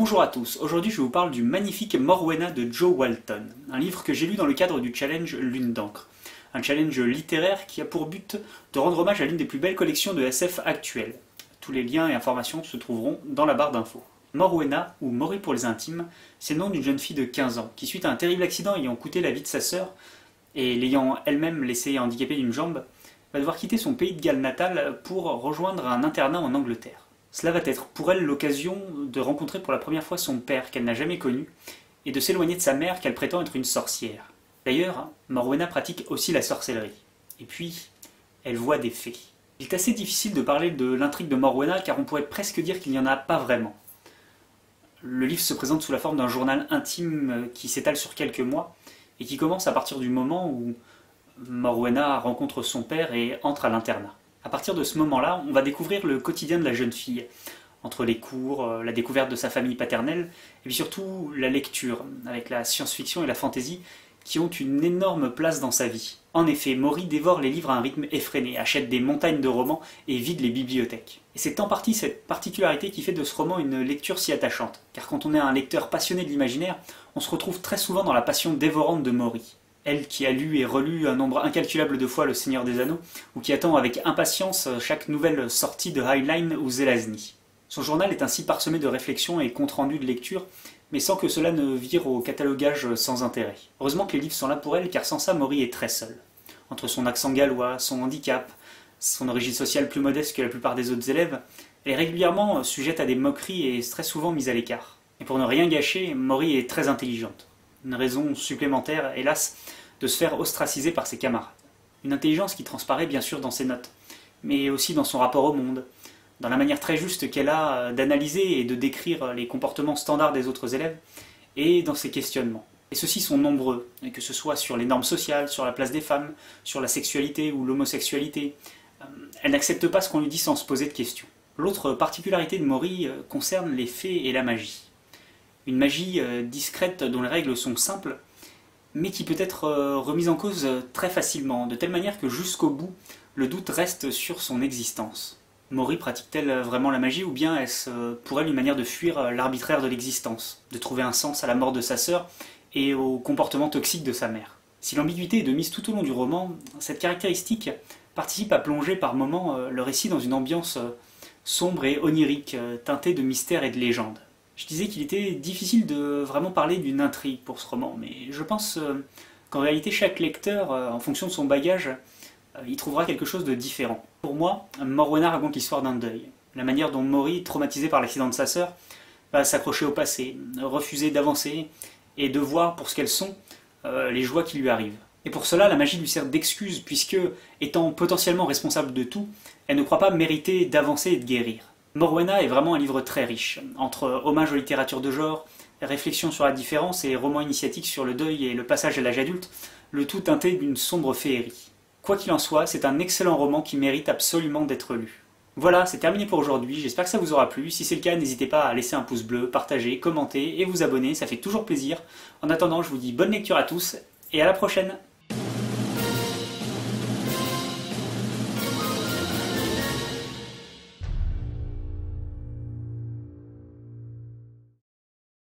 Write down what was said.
Bonjour à tous, aujourd'hui je vous parle du magnifique Morwena de Jo Walton, un livre que j'ai lu dans le cadre du challenge Lune d'encre. Un challenge littéraire qui a pour but de rendre hommage à l'une des plus belles collections de SF actuelles. Tous les liens et informations se trouveront dans la barre d'infos. Morwena, ou Mori pour les intimes, c'est le nom d'une jeune fille de 15 ans qui, suite à un terrible accident ayant coûté la vie de sa sœur et l'ayant elle-même laissée handicapée d'une jambe, va devoir quitter son pays de Galles natal pour rejoindre un internat en Angleterre. Cela va être pour elle l'occasion de rencontrer pour la première fois son père qu'elle n'a jamais connu et de s'éloigner de sa mère qu'elle prétend être une sorcière. D'ailleurs, Morwena pratique aussi la sorcellerie. Et puis, elle voit des fées. Il est assez difficile de parler de l'intrigue de Morwena car on pourrait presque dire qu'il n'y en a pas vraiment. Le livre se présente sous la forme d'un journal intime qui s'étale sur quelques mois et qui commence à partir du moment où Morwena rencontre son père et entre à l'internat. À partir de ce moment-là, on va découvrir le quotidien de la jeune fille, entre les cours, la découverte de sa famille paternelle, et puis surtout la lecture, avec la science-fiction et la fantasy, qui ont une énorme place dans sa vie. En effet, Mori dévore les livres à un rythme effréné, achète des montagnes de romans et vide les bibliothèques. Et c'est en partie cette particularité qui fait de ce roman une lecture si attachante, car quand on est un lecteur passionné de l'imaginaire, on se retrouve très souvent dans la passion dévorante de Mori. Elle qui a lu et relu un nombre incalculable de fois Le Seigneur des Anneaux, ou qui attend avec impatience chaque nouvelle sortie de Heinlein ou Zelazny. Son journal est ainsi parsemé de réflexions et comptes rendus de lecture, mais sans que cela ne vire au catalogage sans intérêt. Heureusement que les livres sont là pour elle, car sans ça, Mori est très seule. Entre son accent gallois, son handicap, son origine sociale plus modeste que la plupart des autres élèves, elle est régulièrement sujette à des moqueries et très souvent mise à l'écart. Et pour ne rien gâcher, Mori est très intelligente. Une raison supplémentaire, hélas, de se faire ostraciser par ses camarades. Une intelligence qui transparaît bien sûr dans ses notes, mais aussi dans son rapport au monde, dans la manière très juste qu'elle a d'analyser et de décrire les comportements standards des autres élèves, et dans ses questionnements. Et ceux-ci sont nombreux, que ce soit sur les normes sociales, sur la place des femmes, sur la sexualité ou l'homosexualité. Elle n'accepte pas ce qu'on lui dit sans se poser de questions. L'autre particularité de Mori concerne les fées et la magie. Une magie discrète dont les règles sont simples, mais qui peut être remise en cause très facilement, de telle manière que jusqu'au bout, le doute reste sur son existence. Mori pratique-t-elle vraiment la magie, ou bien est-ce pour elle une manière de fuir l'arbitraire de l'existence, de trouver un sens à la mort de sa sœur et au comportement toxique de sa mère? Si l'ambiguïté est de mise tout au long du roman, cette caractéristique participe à plonger par moments le récit dans une ambiance sombre et onirique, teintée de mystère et de légende. Je disais qu'il était difficile de vraiment parler d'une intrigue pour ce roman, mais je pense qu'en réalité chaque lecteur, en fonction de son bagage, y trouvera quelque chose de différent. Pour moi, Morwena raconte l'histoire d'un deuil. La manière dont Mori, traumatisé par l'accident de sa sœur, va s'accrocher au passé, refuser d'avancer et de voir pour ce qu'elles sont les joies qui lui arrivent. Et pour cela, la magie lui sert d'excuse, puisque, étant potentiellement responsable de tout, elle ne croit pas mériter d'avancer et de guérir. Morwena est vraiment un livre très riche, entre hommages aux littératures de genre, réflexions sur la différence et romans initiatiques sur le deuil et le passage à l'âge adulte, le tout teinté d'une sombre féerie. Quoi qu'il en soit, c'est un excellent roman qui mérite absolument d'être lu. Voilà, c'est terminé pour aujourd'hui, j'espère que ça vous aura plu. Si c'est le cas, n'hésitez pas à laisser un pouce bleu, partager, commenter et vous abonner, ça fait toujours plaisir. En attendant, je vous dis bonne lecture à tous et à la prochaine!